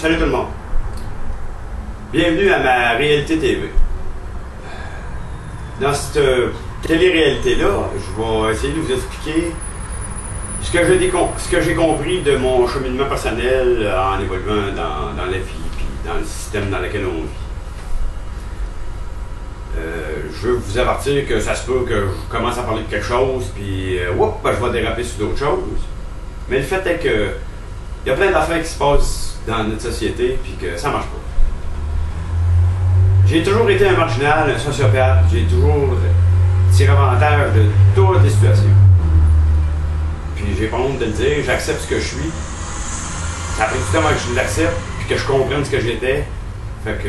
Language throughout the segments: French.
Salut tout le monde. Bienvenue à ma réalité TV. Dans cette télé-réalité-là, je vais essayer de vous expliquer ce que j'ai compris de mon cheminement personnel en évoluant dans la vie et dans le système dans lequel on vit. Je veux vous avertir que ça se peut que je commence à parler de quelque chose, puis je vais déraper sur d'autres choses. Mais le fait est que il y a plein d'affaires qui se passent dans notre société, puis que ça marche pas. J'ai toujours été un marginal, un sociopathe, j'ai toujours tiré avantage de toutes les situations. Puis j'ai pas honte de le dire, j'accepte ce que je suis. Ça a pris du temps avant que je l'accepte, puis que je comprenne ce que j'étais. Fait que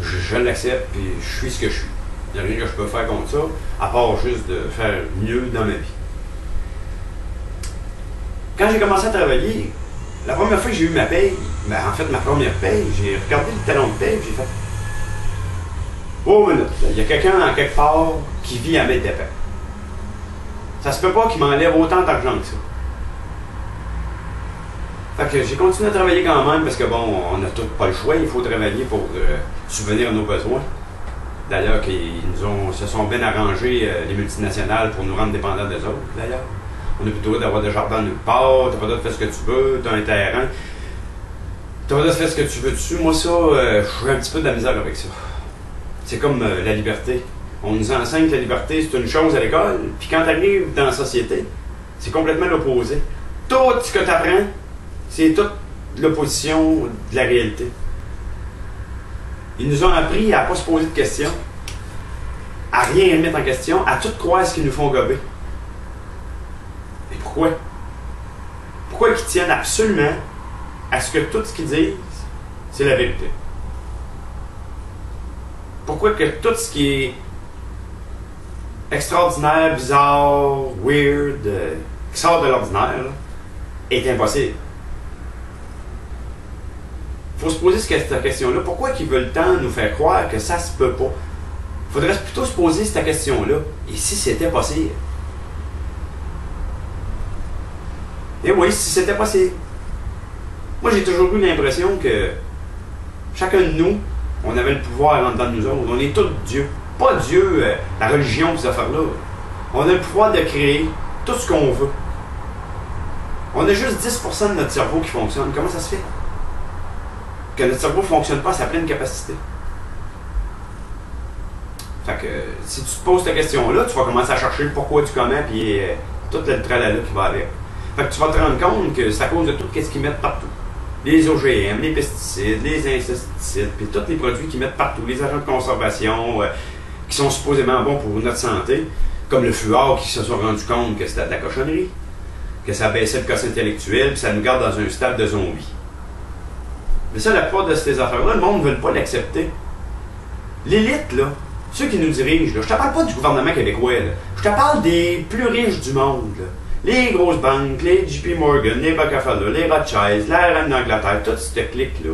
je l'accepte, puis je suis ce que je suis. Il n'y a rien que je peux faire contre ça, à part juste de faire mieux dans ma vie. Quand j'ai commencé à travailler, la première fois que j'ai eu ma paye, en fait ma première paye, j'ai regardé le talon de paye et j'ai fait « Oh minute, il y a quelqu'un en quelque part qui vit à mettre des paies. Ça se peut pas qu'il m'enlève autant d'argent que ça. » Fait que j'ai continué à travailler quand même parce que bon, on n'a tout pas le choix, il faut travailler pour subvenir à nos besoins. D'ailleurs, se sont bien arrangés, les multinationales, pour nous rendre dépendants des autres, d'ailleurs. On n'a plus le droit d'avoir des jardins nulle part, t'as pas le droit de faire ce que tu veux, t'as un terrain. T'as pas le droit de faire ce que tu veux dessus. Moi, ça, je suis un petit peu de la misère avec ça. C'est comme la liberté. On nous enseigne que la liberté, c'est une chose à l'école, puis quand tu arrives dans la société, c'est complètement l'opposé. Tout ce que tu apprends, c'est toute l'opposition de la réalité. Ils nous ont appris à ne pas se poser de questions, à rien remettre en question, à tout croire ce qu'ils nous font gober. Et pourquoi? Pourquoi ils tiennent absolument à ce que tout ce qu'ils disent, c'est la vérité? Pourquoi que tout ce qui est extraordinaire, bizarre, weird, qui sort de l'ordinaire, est impossible? Il faut se poser cette question-là. Pourquoi ils veulent tant nous faire croire que ça se peut pas? Il faudrait plutôt se poser cette question-là. Et si c'était possible? Et oui, si c'était possible. Moi, j'ai toujours eu l'impression que chacun de nous, on avait le pouvoir en dedans de nous autres. On est tous Dieu. Pas Dieu, la religion, ces affaires-là. On a le pouvoir de créer tout ce qu'on veut. On a juste 10% de notre cerveau qui fonctionne. Comment ça se fait? Que notre cerveau ne fonctionne pas à sa pleine capacité. Fait que si tu te poses cette question-là, tu vas commencer à chercher le pourquoi, du comment, puis tout le tralala qui va avec. Fait que tu vas te rendre compte que c'est à cause de tout ce qu'ils mettent partout. Les OGM, les pesticides, les insecticides, puis tous les produits qu'ils mettent partout, les agents de conservation qui sont supposément bons pour notre santé, comme le fluor, qui se sont rendus compte que c'était de la cochonnerie, que ça baissait le quotient intellectuel, puis ça nous garde dans un stade de zombie. Mais ça, la plupart de ces affaires-là, le monde ne veut pas l'accepter. L'élite, là, ceux qui nous dirigent, là, je te parle pas du gouvernement québécois, là, je te parle des plus riches du monde, là. Les grosses banques, les JP Morgan, les Rockefeller, les Rothschild, la reine d'Angleterre, toute cette clique-là.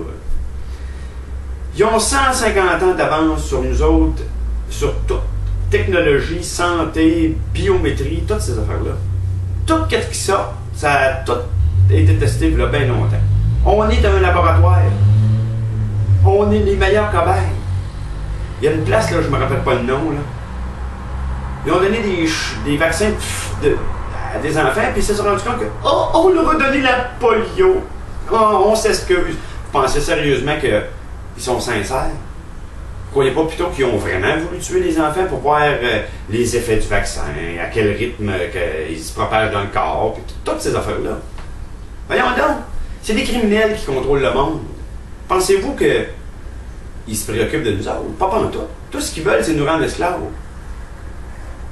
Ils ont 150 ans d'avance sur nous autres, sur toute technologie, santé, biométrie, toutes ces affaires-là. Tout ce qui sort, ça a tout été testé il y a bien longtemps. On est dans un laboratoire. On est les meilleurs cobayes. Il y a une place, là, je ne me rappelle pas le nom, là. Ils ont donné des vaccins à des enfants, puis ils se sont rendus compte que on leur a donné la polio. On s'excuse. Vous pensez sérieusement qu'ils sont sincères? Vous croyez pas plutôt qu'ils ont vraiment voulu tuer les enfants pour voir les effets du vaccin, à quel rythme ils se propagent dans le corps, puis toutes ces affaires-là? Voyons donc, c'est des criminels qui contrôlent le monde. Pensez-vous qu'ils se préoccupent de nous autres? Pas pantoute. Tout ce qu'ils veulent, c'est nous rendre esclaves.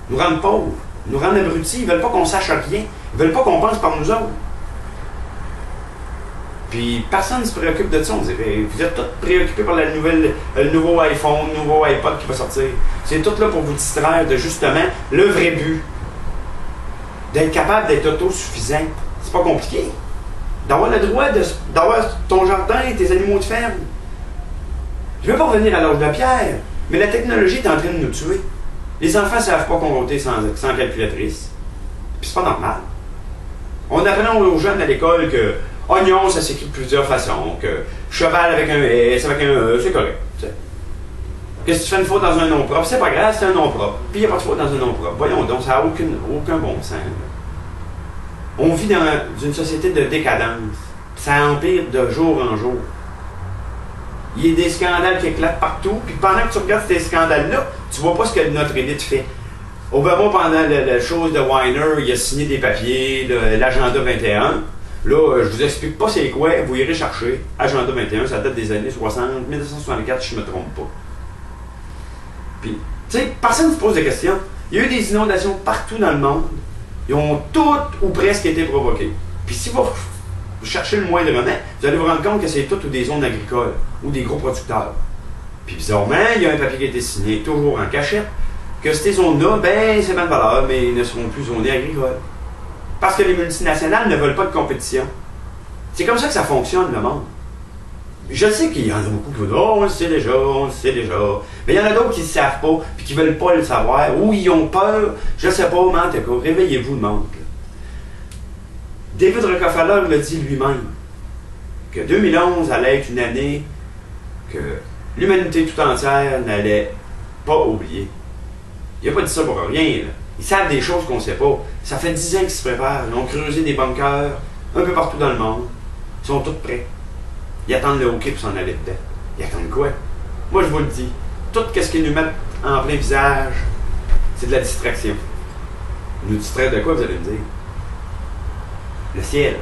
Nous rendre pauvres. Nous rendre abrutis, ils veulent pas qu'on sache rien. Ils veulent pas qu'on pense par nous autres. Puis personne ne se préoccupe de ça, on dirait. Vous êtes tous préoccupés par le nouveau iPhone, le nouveau iPod qui va sortir. C'est tout là pour vous distraire de justement le vrai but. D'être capable d'être autosuffisant. C'est pas compliqué. D'avoir le droit d'avoir ton jardin et tes animaux de ferme. Je veux pas revenir à l'âge de pierre, mais la technologie est en train de nous tuer. Les enfants ne savent pas compter sans calculatrice. Puis c'est pas normal. On apprend aux jeunes à l'école que Oignon, ça s'écrit de plusieurs façons. Que cheval avec un S, avec un E, c'est correct. T'sais. Qu'est-ce que tu fais une faute dans un nom propre? C'est pas grave, c'est un nom propre. Puis il n'y a pas de faute dans un nom propre. Voyons donc, ça n'a aucun bon sens. On vit dans une société de décadence. Ça empire de jour en jour. Il y a des scandales qui éclatent partout, puis pendant que tu regardes ces scandales-là, tu vois pas ce que notre élite fait. Obama, pendant la chose de Weiner, il a signé des papiers, l'agenda 21. Là, je vous explique pas c'est quoi, vous irez chercher. Agenda 21, ça date des années 60, 1964, si je me trompe pas. Puis, tu sais, personne ne se pose de questions. Il y a eu des inondations partout dans le monde. Ils ont toutes ou presque été provoquées. Puis si vous cherchez le moindrement, vous allez vous rendre compte que c'est toutes ou des zones agricoles ou des gros producteurs. Puis bizarrement, il y a un papier qui a été signé, toujours en cachette, que ces zones-là, ben, c'est bonne valeur, mais ils ne seront plus zonées agricoles. Parce que les multinationales ne veulent pas de compétition. C'est comme ça que ça fonctionne, le monde. Je sais qu'il y en a beaucoup qui vont dire « Oh, on le sait déjà, on le sait déjà. » Mais il y en a d'autres qui ne savent pas, puis qui ne veulent pas le savoir, ou ils ont peur. Je ne sais pas, mais en tout cas, réveillez-vous le monde. David Rockefeller l'a dit lui-même, que 2011 allait être une année que l'humanité tout entière n'allait pas oublier. Il n'a pas dit ça pour rien, là. Ils savent des choses qu'on ne sait pas. Ça fait 10 ans qu'ils se préparent. Ils ont creusé des bunkers un peu partout dans le monde. Ils sont tous prêts. Ils attendent le hockey pour s'en aller dedans. Ils attendent quoi? Moi, je vous le dis. Tout ce qu'ils nous mettent en plein visage, c'est de la distraction. Ils nous distraient de quoi, vous allez me dire? Le ciel.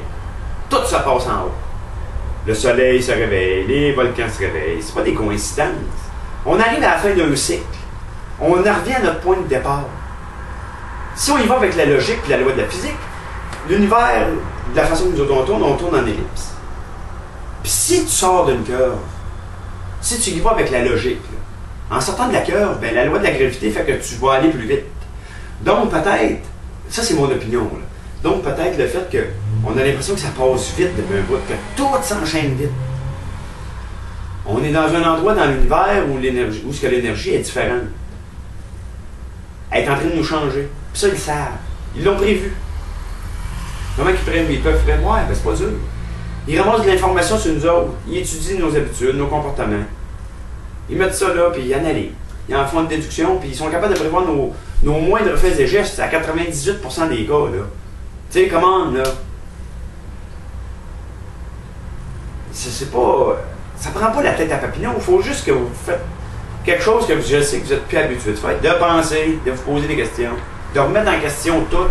Tout ça passe en haut. Le soleil se réveille, les volcans se réveillent. C'est pas des coïncidences. On arrive à la fin d'un cycle. On en revient à notre point de départ. Si on y va avec la logique et la loi de la physique, l'univers, de la façon que nous on tourne en ellipse. Puis si tu sors d'une curve, si tu y vas avec la logique, là, en sortant de la curve, ben, la loi de la gravité fait que tu vas aller plus vite. Donc peut-être, ça c'est mon opinion, là. Donc peut-être le fait qu'on a l'impression que ça passe vite depuis un bout, que tout s'enchaîne vite. On est dans un endroit dans l'univers où l'énergie est différente. Elle est en train de nous changer. Puis ça, ils savent. Ils l'ont prévu. Comment ils peuvent prévoir? Ben, c'est pas dur. Ils ramassent de l'information sur nous autres. Ils étudient nos habitudes, nos comportements. Ils mettent ça là, puis ils analysent. Ils en font une déduction, puis ils sont capables de prévoir nos moindres faits et gestes à 98% des cas, là. Tu sais, comment, là? C'est pas... Ça prend pas la tête à papillon. Il faut juste que vous faites quelque chose que je sais que vous êtes plus habitué de faire. De penser, de vous poser des questions, de remettre en question tout.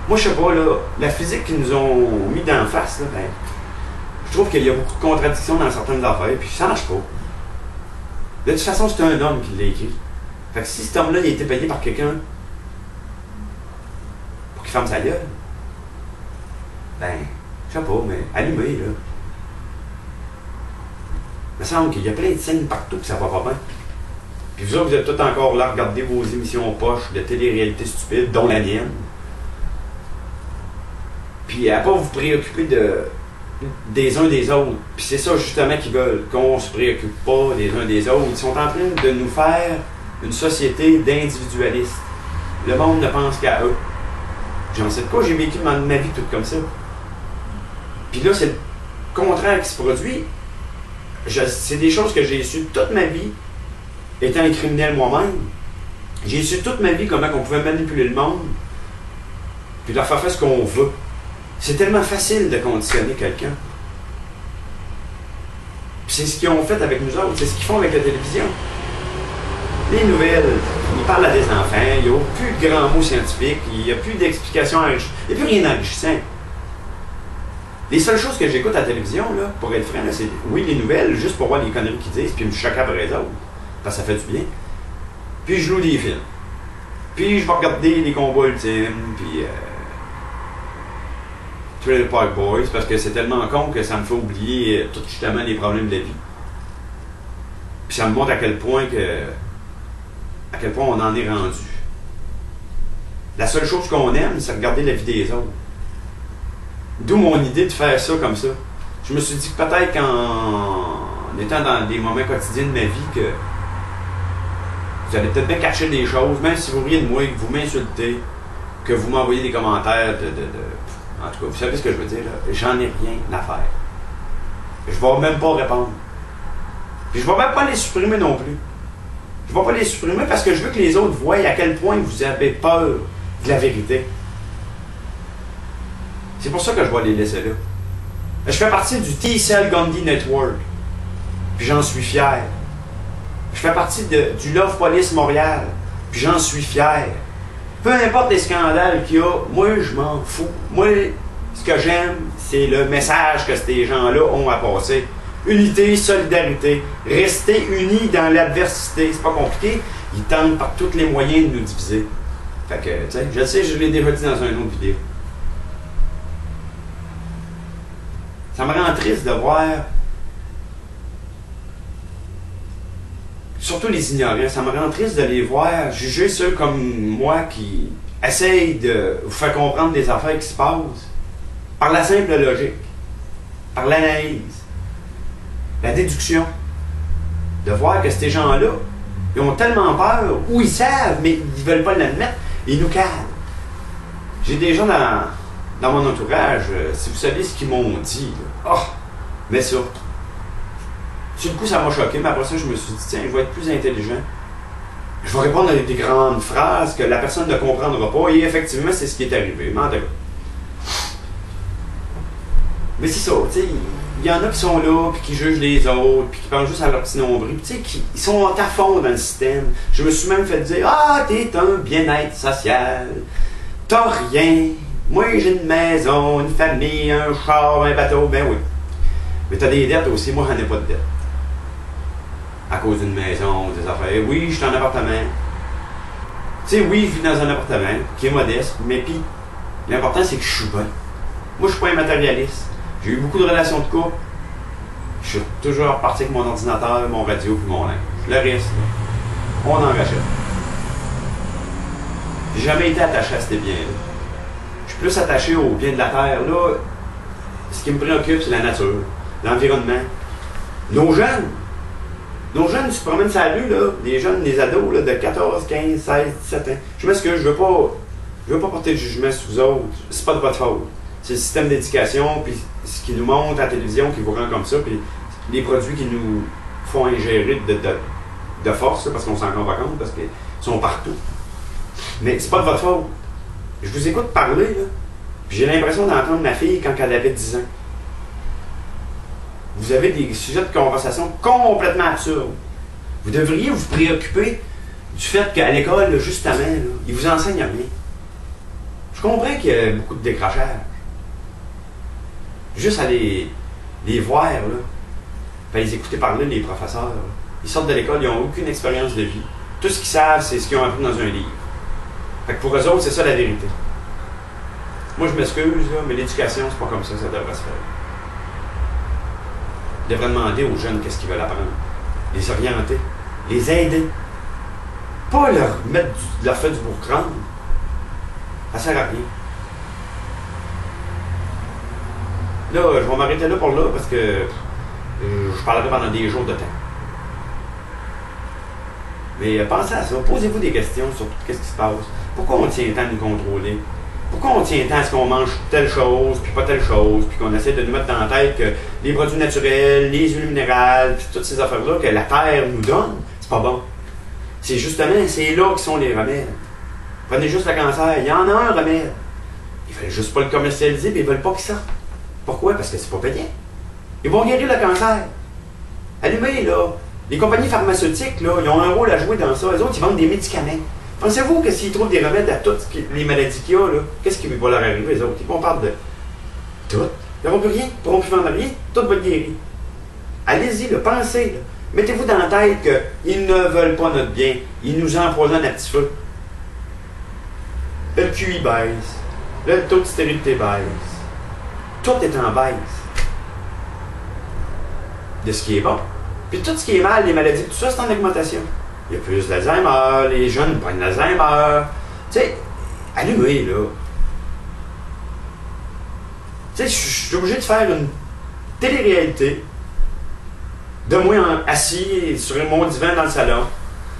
Moi, je sais pas, là, la physique qu'ils nous ont mis d'en face, là, ben, je trouve qu'il y a beaucoup de contradictions dans certaines affaires, puis ça marche pas. De toute façon, c'est un homme qui l'a écrit. Fait que si cet homme-là, il a été payé par quelqu'un pour qu'il ferme sa gueule, ben, je sais pas, mais allumez, là. Il me semble qu'il y a plein de signes partout que ça va pas bien. Puis vous autres, vous êtes tous encore là à regarder vos émissions poches de télé-réalité stupide, dont la mienne. Puis à pas vous préoccuper des uns des autres. Puis c'est ça justement qu'ils veulent, qu'on se préoccupe pas des uns des autres. Ils sont en train de nous faire une société d'individualistes. Le monde ne pense qu'à eux. J'en sais de quoi, j'ai vécu ma vie toute comme ça. Puis là, c'est le contraire qui se produit. C'est des choses que j'ai su toute ma vie, étant un criminel moi-même. J'ai su toute ma vie comment on pouvait manipuler le monde, puis leur faire ce qu'on veut. C'est tellement facile de conditionner quelqu'un. Puis c'est ce qu'ils ont fait avec nous autres, c'est ce qu'ils font avec la télévision. Les nouvelles, ils parlent à des enfants, il n'y a plus de grands mots scientifiques, il n'y a plus d'explications enrichissantes, il n'y a plus rien d'enrichissant. Les seules choses que j'écoute à la télévision, là, pour être franc, c'est oui, les nouvelles, juste pour voir les conneries qu'ils disent, puis me choquer après les autres, parce que ça fait du bien. Puis je loue des films. Puis je vais regarder les combats ultimes, puis Trailer Park Boys, parce que c'est tellement con que ça me fait oublier tout justement les problèmes de la vie. Puis ça me montre à quel point on en est rendu. La seule chose qu'on aime, c'est regarder la vie des autres. D'où mon idée de faire ça comme ça. Je me suis dit que peut-être qu'en étant dans des moments quotidiens de ma vie, que vous allez peut-être bien cacher des choses, même si vous riez de moi, que vous m'insultez, que vous m'envoyez des commentaires En tout cas, vous savez ce que je veux dire, là? J'en ai rien à faire. Je vais même pas répondre. Puis je vais même pas les supprimer non plus. Je vais pas les supprimer parce que je veux que les autres voient à quel point vous avez peur de la vérité. C'est pour ça que je vais les laisser là. Je fais partie du T-Cell Gandhi Network. Puis j'en suis fier. Je fais partie du Love Police Montréal. Puis j'en suis fier. Peu importe les scandales qu'il y a, moi je m'en fous. Moi, ce que j'aime, c'est le message que ces gens-là ont à passer. Unité, solidarité. Rester unis dans l'adversité. C'est pas compliqué. Ils tentent par tous les moyens de nous diviser. Fait que, tu sais, je le sais, je l'ai déjà dit dans une autre vidéo. Ça me rend triste de voir, surtout les ignorants, ça me rend triste de les voir juger ceux comme moi qui essayent de vous faire comprendre des affaires qui se passent par la simple logique, par l'analyse, la déduction. De voir que ces gens-là, ils ont tellement peur, ou ils savent, mais ils ne veulent pas l'admettre, ils nous calent. J'ai des gens dans mon entourage, si vous savez ce qu'ils m'ont dit, oh, mais ça. Sur le coup, ça m'a choqué, mais après ça, je me suis dit, tiens, je vais être plus intelligent. Je vais répondre à des grandes phrases que la personne ne comprendra pas, et effectivement, c'est ce qui est arrivé. Mais c'est ça, tu sais, il y en a qui sont là, puis qui jugent les autres, puis qui pensent juste à leur petit nombril, tu sais, ils sont à fond dans le système. Je me suis même fait dire, ah, t'es un bien-être social, t'as rien. Moi, j'ai une maison, une famille, un char, un bateau. Ben oui. Mais t'as des dettes aussi. Moi, j'en ai pas de dettes. À cause d'une maison, des affaires. Oui, je suis en appartement. Tu sais, oui, je vis dans un appartement qui est modeste, mais puis, l'important, c'est que je suis bon. Moi, je suis pas un matérialiste. J'ai eu beaucoup de relations de couple. Je suis toujours parti avec mon ordinateur, mon radio puis mon linge. Le reste, là, on en rachète. J'ai jamais été attaché à ces biens-là. Je suis plus attaché aux biens de la terre. Là, ce qui me préoccupe, c'est la nature, l'environnement. Nos jeunes, ils se promènent sur la rue, là, des jeunes, des ados là, de 14, 15, 16, 17 ans. Je m'excuse, je veux pas porter de jugement sur vous autres. C'est pas de votre faute. C'est le système d'éducation, puis ce qui nous montre à la télévision qui vous rend comme ça, puis les produits qui nous font ingérer de force, là, parce qu'on s'en rend pas compte, parce qu'ils sont partout. Mais c'est pas de votre faute. Je vous écoute parler, là, puis j'ai l'impression d'entendre ma fille quand elle avait 10 ans. Vous avez des sujets de conversation complètement absurdes. Vous devriez vous préoccuper du fait qu'à l'école, justement, là, ils vous enseignent rien. Je comprends qu'il y a beaucoup de décrochage. Juste à les voir, là, puis les écouter parler, les professeurs, là. Ils sortent de l'école, ils n'ont aucune expérience de vie. Tout ce qu'ils savent, c'est ce qu'ils ont appris dans un livre. Fait que pour eux autres, c'est ça la vérité. Moi, je m'excuse, là, mais l'éducation, c'est pas comme ça devrait se faire. Ils devraient demander aux jeunes qu'est-ce qu'ils veulent apprendre. Les orienter. Les aider. Pas leur mettre leur faire du bourg-crâne. Ça sert à rien. Là, je vais m'arrêter là pour là parce que je parlerai pendant des jours de temps. Mais pensez à ça. Posez-vous des questions sur tout ce qui se passe. Pourquoi on tient tant de nous contrôler? Pourquoi on tient tant à ce qu'on mange telle chose, puis pas telle chose, puis qu'on essaie de nous mettre dans la tête que les produits naturels, les huiles minérales, puis toutes ces affaires-là que la Terre nous donne, c'est pas bon. C'est justement, c'est là qui sont les remèdes. Prenez juste le cancer, il y en a un remède. Ils veulent juste pas le commercialiser, puis ils veulent pas qu'il sorte. Pourquoi? Parce que c'est pas payant. Ils vont guérir le cancer. Allumez, là. Les compagnies pharmaceutiques, là, ils ont un rôle à jouer dans ça. Les autres, ils vendent des médicaments. Pensez-vous que s'ils trouvent des remèdes à toutes les maladies qu'il y a, là, qu'est-ce qui va leur arriver, les autres? On parle de tout. Ils n'auront plus rien, ils ne pourront plus vendre rien, tout va être guéri. Allez-y, là, pensez. Là. Mettez-vous dans la tête qu'ils ne veulent pas notre bien. Ils nous empoisonnent à petit feu. Le QI baisse. Le taux de stérilité baisse. Tout est en baisse. De ce qui est bon. Puis tout ce qui est mal, les maladies, tout ça, c'est en augmentation. Il y a plus d'Alzheimer, les jeunes prennent l'Alzheimer. Tu sais, allumez, là. Tu sais, je suis obligé de faire une télé-réalité de moi assis sur mon divan dans le salon,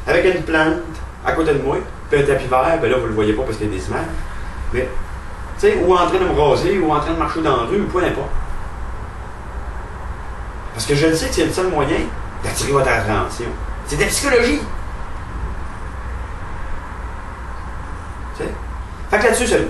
avec une plante à côté de moi, puis un tapis vert, ben là, vous le voyez pas parce qu'il y a des images. Mais Tu sais, ou en train de me raser, ou en train de marcher dans la rue, ou peu importe. Parce que je le sais que c'est le seul moyen d'attirer votre attention. C'est de la psychologie. Tu sais? Fait que là-dessus, c'est